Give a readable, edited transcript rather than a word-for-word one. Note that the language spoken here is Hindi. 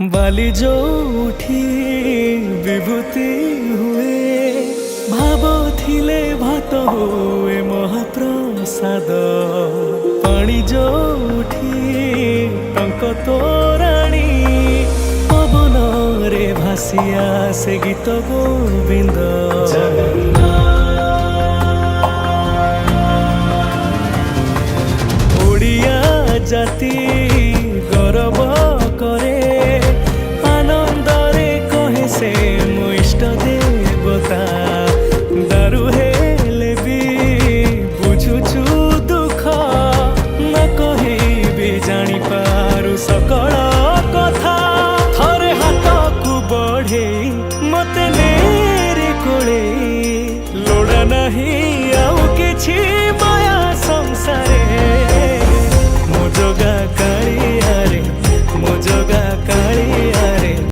बाली जो उठी विभूति हुए भाव थिले भात हुए महाप्रसाद पानी जो उठी टंक तोराणी पवन रे भासिया से गीत गोविंद ओडिया जाति गौरव करे आनंद रे कहे से मो इष्ट देवता दारु हेले भी बुझुछु दुख न कहे भी जानी पारु सकल कथा थरे हाथ को बढ़े मते नेरे कोले लोड़ा नहीं